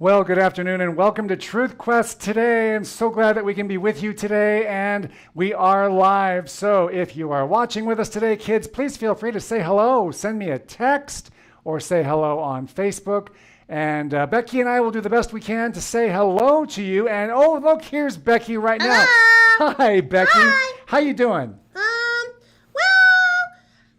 Well, good afternoon and welcome to TruthQuest Today. I'm so glad that we can be with you today, and we are live. So if you are watching with us today, kids, please feel free to say hello. Send me a text or say hello on Facebook. And Becky and I will do the best we can to say hello to you. And oh, look, here's Becky right now. Hello. Hi, Becky. Hi. How you doing?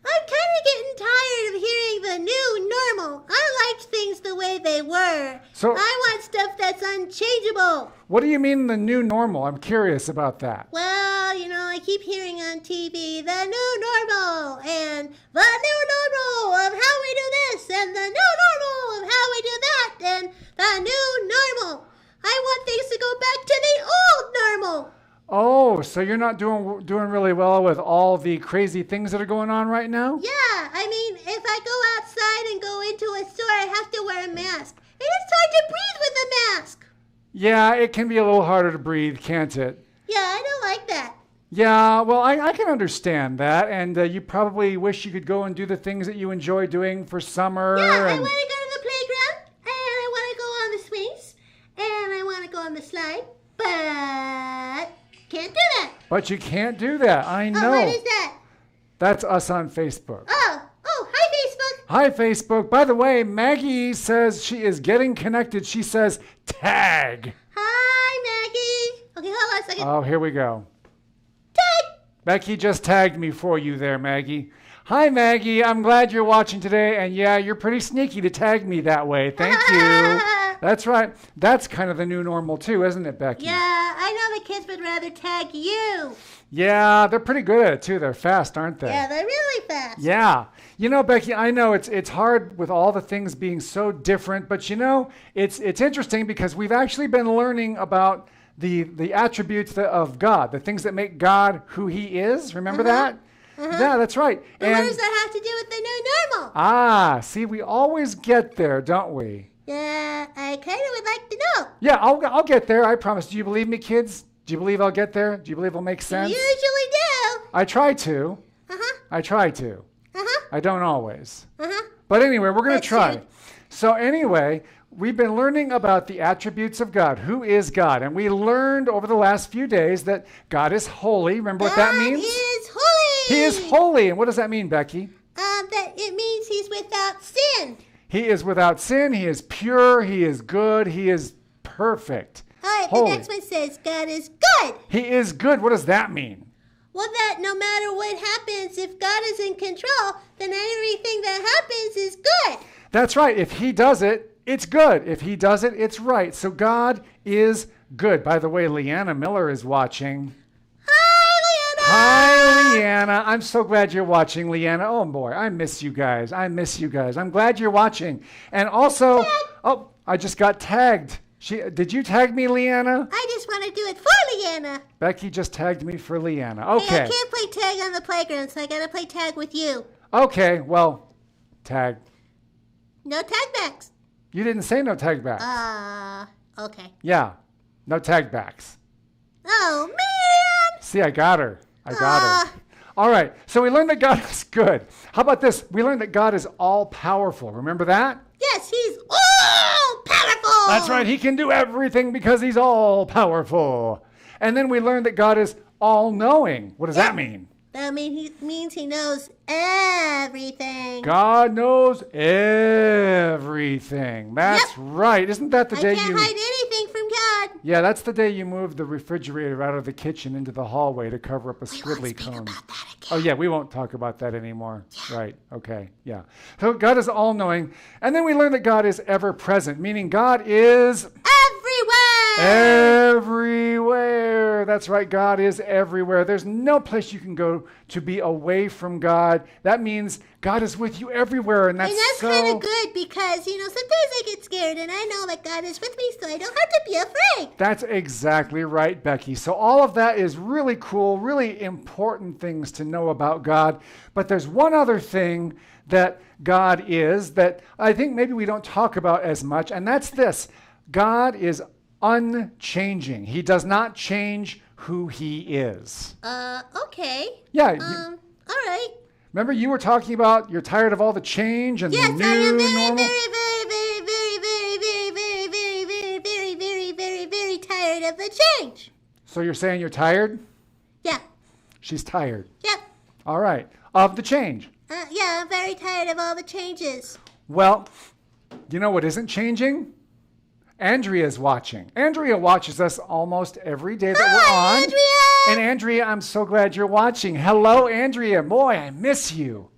I'm kind of getting tired of hearing the new normal. I liked things the way they were. So, I want stuff that's unchangeable. what do you mean the new normal? I'm curious about that. Well, I keep hearing on TV the new normal and the new normal of how we do this and the new normal of how we do that and the new normal. I want things to go back to the old normal. Oh, so you're not doing really well with all the crazy things that are going on right now? Yeah, if I go outside and go into a store, I have to wear a mask. And it's hard to breathe with a mask. Yeah, it can be a little harder to breathe, can't it? Yeah, I don't like that. Yeah, well, I can understand that, and you probably wish you could go and do the things that you enjoy doing for summer. Yeah, I and... want to go to the playground, and I want to go on the swings, and I want to go on the slide, but can't do that. But you can't do that, I know. Oh, what is that? That's us on Facebook. Hi, Facebook. Hi, Facebook. By the way, Maggie says she is getting connected. She says, tag. Hi, Maggie. Okay, hold on a second. Oh, here we go. Tag. Becky just tagged me for you there, Maggie. Hi, Maggie. I'm glad you're watching today. And yeah, you're pretty sneaky to tag me that way. Thank you. That's right. That's kind of the new normal too, isn't it, Becky? Yeah, I know the kids would rather tag you. Yeah, they're pretty good at it too. They're fast, aren't they? Yeah, they're really fast. Yeah. Becky, I know it's hard with all the things being so different, but it's interesting because we've actually been learning about the attributes of God, the things that make God who he is. Remember that? Yeah, that's right. But what does that have to do with the new normal? Ah, see, we always get there, don't we? Yeah, I kind of would like to know. Yeah, I'll get there. I promise. Do you believe me, kids? Do you believe I'll get there? Do you believe it'll make sense? You usually do. I try to. I try to. I don't always. But anyway, we're going to try. True. So anyway, we've been learning about the attributes of God. Who is God? And we learned over the last few days that God is holy. Remember what that means? God is holy. He is holy. And what does that mean, Becky? That it means he's without sin. He is without sin. He is pure. He is good. He is perfect. All right, Holy. the next one says God is good. He is good. What does that mean? Well, that no matter what happens, if God is in control, then everything that happens is good. That's right. If he does it, it's good. If he does it, it's right. So God is good. By the way, Leanna Miller is watching. Hi, Leanna. I'm so glad you're watching, Leanna. Oh, boy, I miss you guys. I'm glad you're watching. And also, I just got tagged. Did you tag me, Leanna? I just want to do it for Leanna. Becky just tagged me for Leanna. Hey, Okay. I can't play tag on the playground, so I got to play tag with you. Okay, well, tag. No tag backs. You didn't say no tag backs. Okay. Yeah, no tag backs. Oh, man. See, I got her. All right, so we learned that God is good. How about this? We learned that God is all-powerful. Remember that? Yes, he's all powerful. That's right. He can do everything because he's all-powerful. And then we learned that God is all-knowing. What does that mean? That means he knows everything. God knows everything. That's right. Isn't that the day I can't hide anything from God. Yeah, that's the day you moved the refrigerator out of the kitchen into the hallway to cover up a squiddly cone. About that again. Oh, yeah, we won't talk about that anymore. Yeah. Right, okay, yeah. So God is all-knowing. And then we learn that God is ever-present, meaning God is... everywhere. That's right, God is everywhere. There's no place you can go to be away from God. That means God is with you everywhere, and that's kind of good because, sometimes I get scared, and I know that God is with me, so I don't have to be afraid. That's exactly right, Becky. So all of that is really cool, really important things to know about God. But there's one other thing that God is that I think maybe we don't talk about as much, and that's this. God is unchanging. He does not change who he is. Okay. Yeah. All right. Remember you were talking about you're tired of all the change and yes, the new I am very, normal? very, very, very, very, very, very, very, very, So you're saying you're tired? Yeah. She's tired. Yep. All right. Of the change. Yeah, I'm very tired of all the changes. Well, you know what isn't changing? Andrea's watching. Andrea watches us almost every day that we're on. Andrea! And Andrea, I'm so glad you're watching. Hello, Andrea. Boy, I miss you.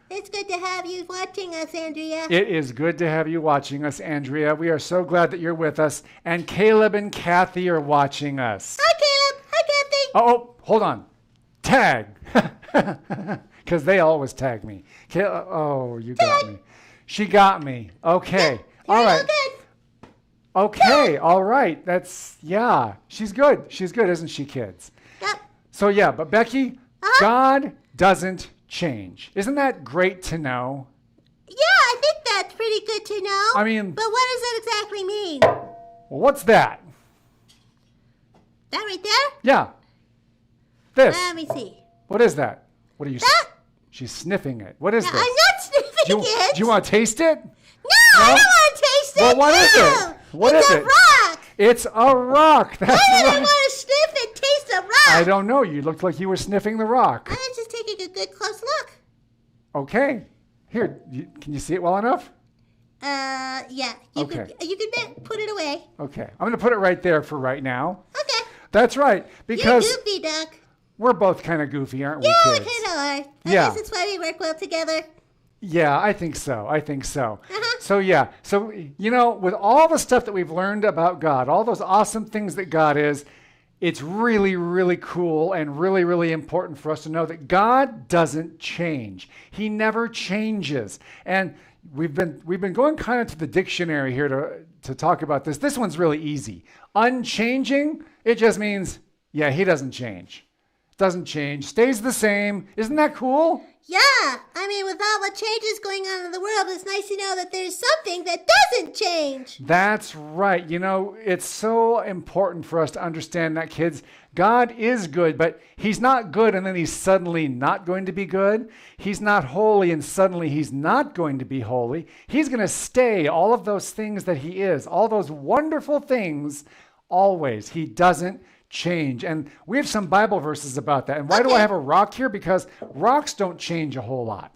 It's good to have you watching us, Andrea. It is good to have you watching us, Andrea. We are so glad that you're with us. And Caleb and Kathy are watching us. Hi, Caleb. Hi, Kathy. Oh, hold on. Tag. Because they always tag me. Oh, you got me. She got me. Okay. All right. Good. Okay. All right. Yeah. She's good. She's good, isn't she, kids? Yep. So, yeah. But, Becky, God doesn't change. Isn't that great to know? Yeah, I think that's pretty good to know. I mean... But what does that exactly mean? Well, what's that? That right there? Yeah. This. Let me see. What is that? What are you... That? She's sniffing it. What is this? I'm not sniffing it. Do you want to taste it? No, I don't want to taste it. Well, what is it? What is it? It's a rock. It's a rock. That's Why would I right. want to sniff and taste a rock? I don't know. You looked like you were sniffing the rock. I was just taking a good close look. Okay. Here, can you see it well enough? Yeah. You Okay. could put it away. Okay. I'm going to put it right there for right now. Okay. That's right. Because You're goofy, Duck. we're both kind of goofy, aren't we, Yeah, we kids? kind of are. I Yeah. guess it's why we work well together. Yeah, I think so. I think so. Uh-huh. So, yeah. So, you know, with all the stuff that we've learned about God, all those awesome things that God is, it's really, really cool and really, really important for us to know that God doesn't change. He never changes. And we've been going kind of to the dictionary here to talk about this. This one's really easy. Unchanging, it just means, yeah, he doesn't change. Doesn't change, stays the same. Isn't that cool? Yeah. I mean, with all the changes going on in the world, it's nice to know that there's something that doesn't change. That's right. You know, it's so important for us to understand that, kids. God is good, but he's not good and then he's suddenly not going to be good. He's not holy and suddenly he's not going to be holy. He's going to stay all of those things that he is, all those wonderful things, always. He doesn't change. And we have some Bible verses about that. And why do I have a rock here? Because rocks don't change a whole lot.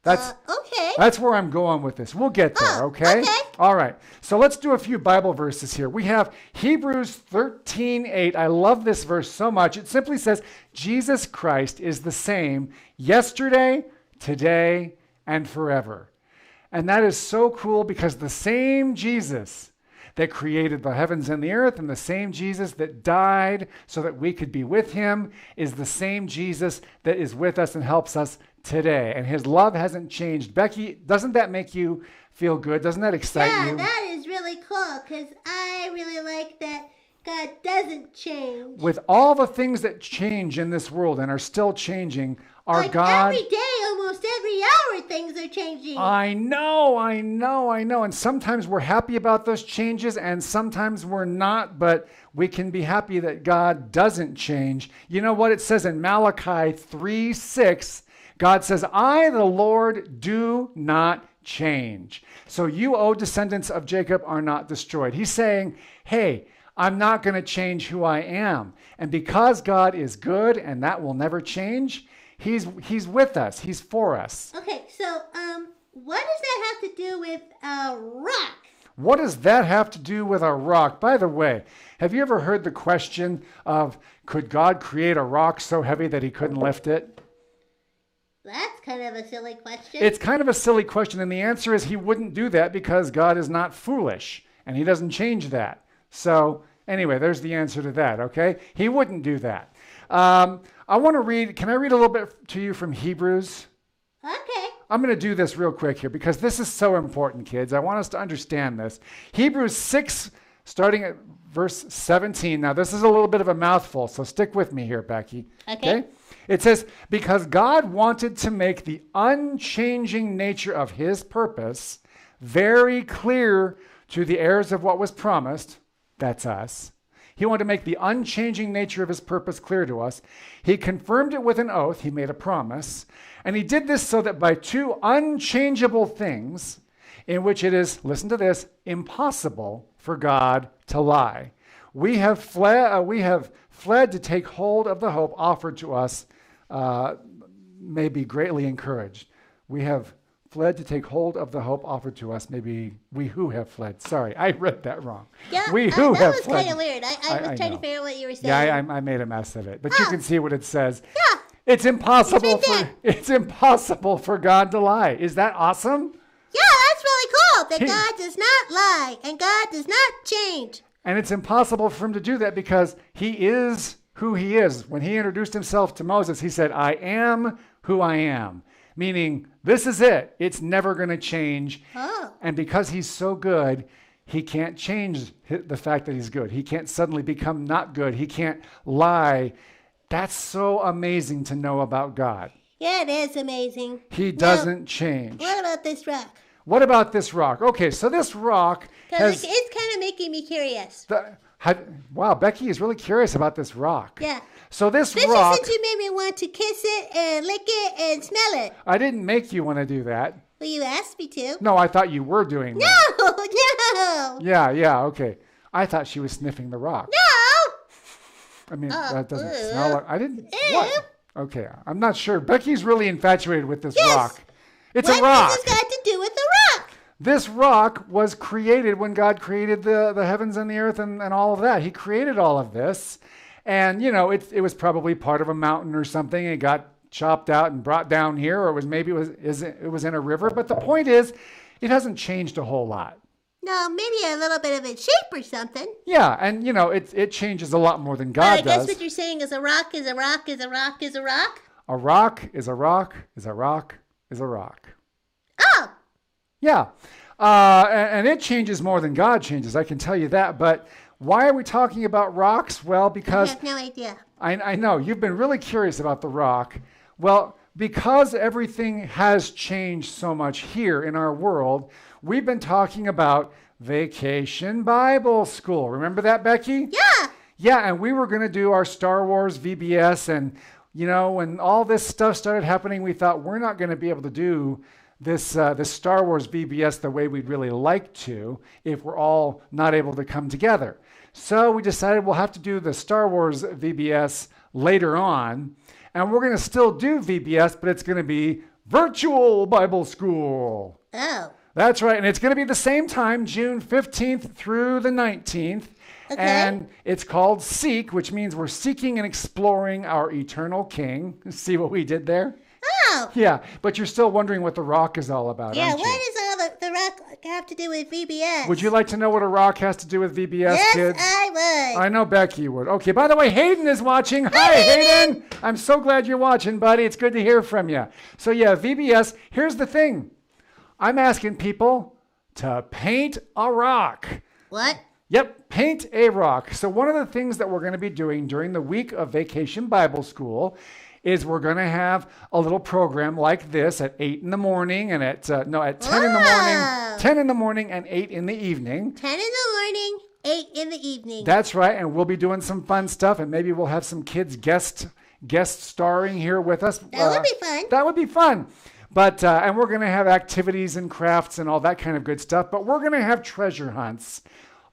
Okay. That's where I'm going with this. We'll get there, okay? Okay. All right. So let's do a few Bible verses here. We have Hebrews 13:8. I love this verse so much. It simply says, Jesus Christ is the same yesterday, today, and forever. And that is so cool because the same Jesus that created the heavens and the earth and the same Jesus that died so that we could be with him is the same Jesus that is with us and helps us today. And his love hasn't changed. Becky, doesn't that make you feel good? Doesn't that excite you? Yeah, that is really cool because I really like that God doesn't change. With all the things that change in this world and are still changing, our like God... every day, almost every hour, things are changing. I know. And sometimes we're happy about those changes and sometimes we're not, but we can be happy that God doesn't change. You know what it says in Malachi 3:6? God says, I, the Lord, do not change. So you, O descendants of Jacob, are not destroyed. He's saying, hey, I'm not going to change who I am. And because God is good and that will never change, He's with us. He's for us. Okay, so what does that have to do with a rock? What does that have to do with a rock? By the way, have you ever heard the question of, could God create a rock so heavy that he couldn't lift it? That's kind of a silly question. It's kind of a silly question, and the answer is he wouldn't do that because God is not foolish, and he doesn't change that. So anyway, there's the answer to that, okay? He wouldn't do that. I want to read, can I read a little bit to you from Hebrews? Okay. I'm going to do this real quick here because this is so important, kids. I want us to understand this. Hebrews 6, starting at verse 17. Now, this is a little bit of a mouthful, so stick with me here, Becky. Okay. It says, because God wanted to make the unchanging nature of his purpose very clear to the heirs of what was promised, that's us. He wanted to make the unchanging nature of his purpose clear to us. He confirmed it with an oath. He made a promise. And he did this so that by two unchangeable things, in which it is, listen to this, impossible for God to lie, We have fled to take hold of the hope offered to us, may be greatly encouraged. We have fled to take hold of the hope offered to us. Maybe we who have fled. Sorry, I read that wrong. Yeah, we who have that was fled. kind of weird. I was trying to figure out what you were saying. Yeah, I made a mess of it. But you can see what it says. Yeah. It's impossible It's it's impossible for God to lie. Is that awesome? Yeah, that's really cool. That God does not lie and God does not change. And it's impossible for him to do that because he is who he is. When he introduced himself to Moses, he said, I am who I am. Meaning, this is it. It's never going to change. Oh. And because he's so good, he can't change the fact that he's good. He can't suddenly become not good. He can't lie. That's so amazing to know about God. Yeah, it is amazing. He doesn't change. What about this rock? What about this rock? Okay, so this rock has... It's kind of making me curious. Wow, Becky is really curious about this rock. Yeah. So this Especially rock... since you made me want to kiss it and lick it and smell it. I didn't make you want to do that. Well, you asked me to. No, I thought you were doing that. No. Yeah, okay. I thought she was sniffing the rock. No. I mean, that doesn't smell like... I didn't... What? Okay, I'm not sure. Becky's really infatuated with this rock. It's a rock. What has this got to do with the rock? This rock was created when God created the heavens and the earth and all of that. He created all of this. And, it was probably part of a mountain or something. It got chopped out and brought down here, or it was in a river. But the point is, it hasn't changed a whole lot. No, maybe a little bit of its shape or something. Yeah, and, it changes a lot more than God does. I guess what you're saying is a rock is a rock is a rock is a rock? A rock is a rock is a rock is a rock. Oh! Yeah, and it changes more than God changes, I can tell you that. But why are we talking about rocks? Well, because... I have no idea. I know, you've been really curious about the rock. Well, because everything has changed so much here in our world, we've been talking about Vacation Bible School. Remember that, Becky? Yeah. Yeah, and we were going to do our Star Wars VBS, and, when all this stuff started happening, we thought we're not going to be able to do this Star Wars VBS the way we'd really like to if we're all not able to come together. So we decided we'll have to do the Star Wars VBS later on, and we're going to still do VBS, but it's going to be Virtual Bible School. Oh. That's right, and it's going to be the same time, June 15th through the 19th. Okay. And it's called Seek, which means we're seeking and exploring our eternal King. See what we did there? Oh. Yeah, but you're still wondering what the rock is all about, Yeah, aren't you? what does all the rock have to do with VBS? Would you like to know what a rock has to do with VBS, kids? Yes, I would. I know Becky would. Okay, by the way, Hayden is watching. Hi, Hayden. I'm so glad you're watching, buddy. It's good to hear from you. So yeah, VBS, here's the thing. I'm asking people to paint a rock. What? Yep, paint a rock. So one of the things that we're going to be doing during the week of Vacation Bible School is we're going to have a little program like this at 8 in the morning and at 10 in the morning, 10 in the morning and 8 in the evening. 10 in the morning, 8 in the evening. That's right, and we'll be doing some fun stuff, and maybe we'll have some kids guest starring here with us. That would be fun. That would be fun. But and we're going to have activities and crafts and all that kind of good stuff. But we're going to have treasure hunts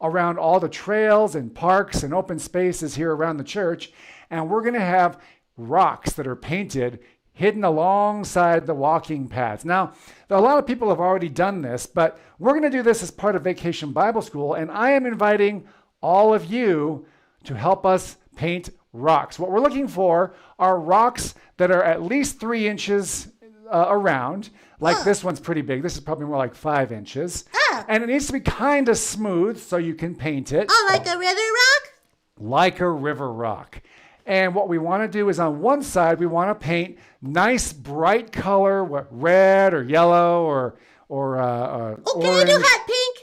around all the trails and parks and open spaces here around the church. And we're going to have rocks that are painted hidden alongside the walking paths. Now, a lot of people have already done this, but we're going to do this as part of Vacation Bible School. And I am inviting all of you to help us paint rocks. What we're looking for are rocks that are at least 3 inches around. Like this one's pretty big. This is probably more like 5 inches. And it needs to be kind of smooth so you can paint it. Oh, like a river rock? Like a river rock. And what we want to do is on one side, we want to paint nice bright color, red or yellow or orange. Can I do hot pink?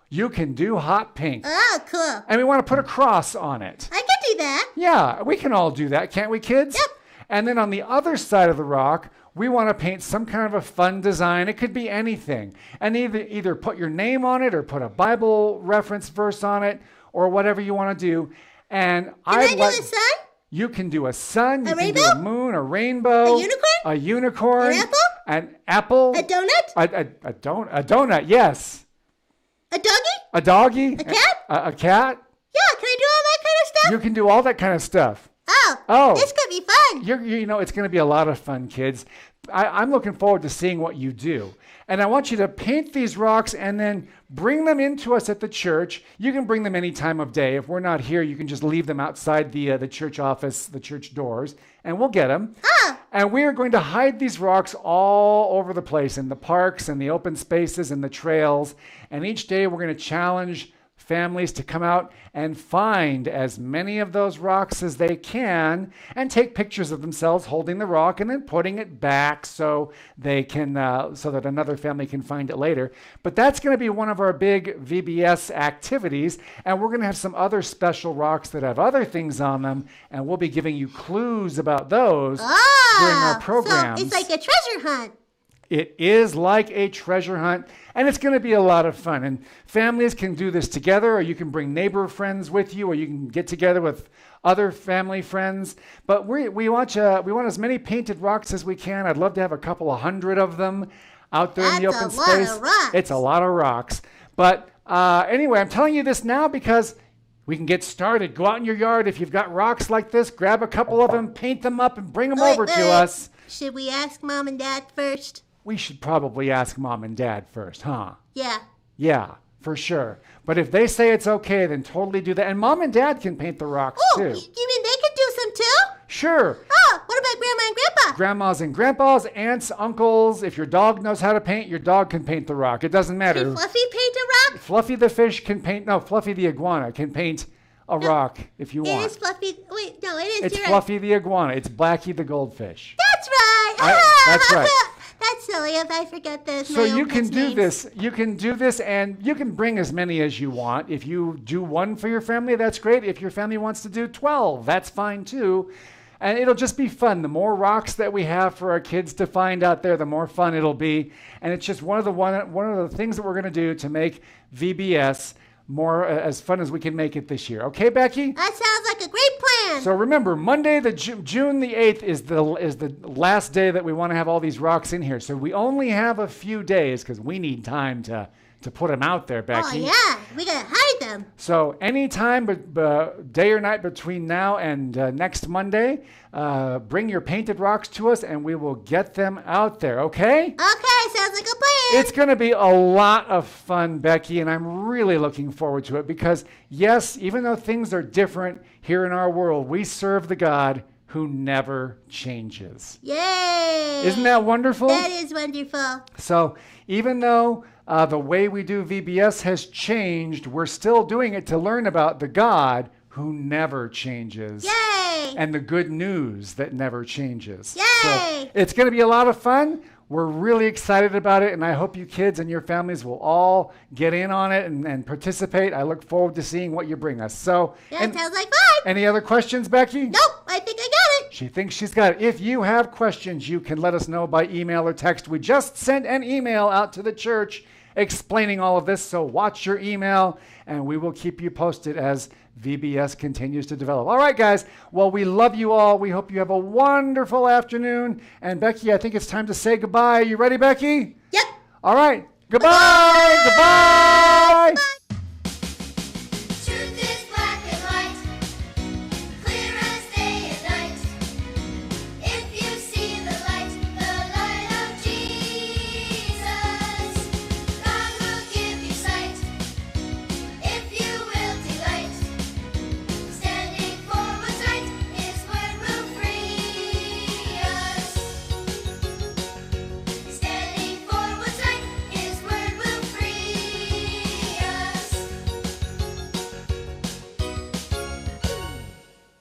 You can do hot pink. Oh, cool. And we want to put a cross on it. I can do that. Yeah, we can all do that, can't we, kids? Yep. And then on the other side of the rock, we want to paint some kind of a fun design. It could be anything. And either put your name on it or put a Bible reference verse on it or whatever you want to do. And Can I do the sun? You can do a sun, you rainbow? can do a moon, a rainbow, A unicorn? An apple, A donut? a donut, yes. A doggy? A doggy, A cat? a cat. Yeah, can I do all stuff? You can do all that kind of stuff. Oh, this could be fun. You know, it's going to be a lot of fun, kids. I'm looking forward to seeing what you do. And I want you to paint these rocks and then bring them into us at the church. You can bring them any time of day. If we're not here, you can just leave them outside the church office, the church doors, and we'll get them. And we are going to hide these rocks all over the place, in the parks and the open spaces and the trails. And each day we're going to challenge families to come out and find as many of those rocks as they can and take pictures of themselves holding the rock and then putting it back so they can so that another family can find it later. But that's going to be one of our big VBS activities, and we're going to have some other special rocks that have other things on them, and we'll be giving you clues about those during our programs. So it's like a treasure hunt. It is like a treasure hunt, and it's going to be a lot of fun. And families can do this together, or you can bring neighbor friends with you, or you can get together with other family friends. But we want as many painted rocks as we can. I'd love to have a couple of hundred of them out there in the open space. That's a lot of rocks. It's a lot of rocks. But anyway, I'm telling you this now because we can get started. Go out in your yard. If you've got rocks like this, grab a couple of them, paint them up, and bring them over to us. Should we ask Mom and Dad first? We should probably ask Mom and Dad first, huh? Yeah. Yeah, for sure. But if they say it's okay, then totally do that. And Mom and Dad can paint the rocks too. You mean they can do some too? Sure. Oh, what about Grandma and Grandpa? Grandmas and grandpas, aunts, uncles. If your dog knows how to paint, your dog can paint the rock. It doesn't matter. Can Fluffy paint a rock? Fluffy the fish can paint, no, Fluffy the iguana can paint a rock if you want. It is Fluffy, wait, no, it is. It's You're Fluffy the iguana. It's Blackie the goldfish. That's right. That's right. That's silly if I forget this. So you can do this. You can do this, and you can bring as many as you want. If you do one for your family, that's great. If your family wants to do 12, that's fine too. And it'll just be fun. The more rocks that we have for our kids to find out there, the more fun it'll be. And it's just one of the things that we're going to do to make VBS more as fun as we can make it this year. Okay, Becky? That sounds like a great plan. So remember, Monday, June the 8th is the last day that we want to have all these rocks in here. So we only have a few days because we need time to put them out there, Becky. Oh, yeah. We got to hide them. So anytime, day or night between now and next Monday, bring your painted rocks to us and we will get them out there, okay? Okay, sounds like a plan. It's going to be a lot of fun, Becky, and I'm really looking forward to it because, yes, even though things are different here in our world, we serve the God who never changes. Yay! Isn't that wonderful? That is wonderful. So even though the way we do VBS has changed, we're still doing it to learn about the God who never changes. Yay! And the good news that never changes. Yay! So it's going to be a lot of fun. We're really excited about it, and I hope you kids and your families will all get in on it and participate. I look forward to seeing what you bring us. So, that sounds like fun. Any other questions, Becky? Nope, I think I got it. She thinks she's got it. If you have questions, you can let us know by email or text. We just sent an email out to the church explaining all of this, so watch your email, and we will keep you posted as VBS continues to develop. All right, guys. Well, we love you all. We hope you have a wonderful afternoon. And Becky, I think it's time to say goodbye. You ready, Becky? Yep. All right. Goodbye. Goodbye. Goodbye.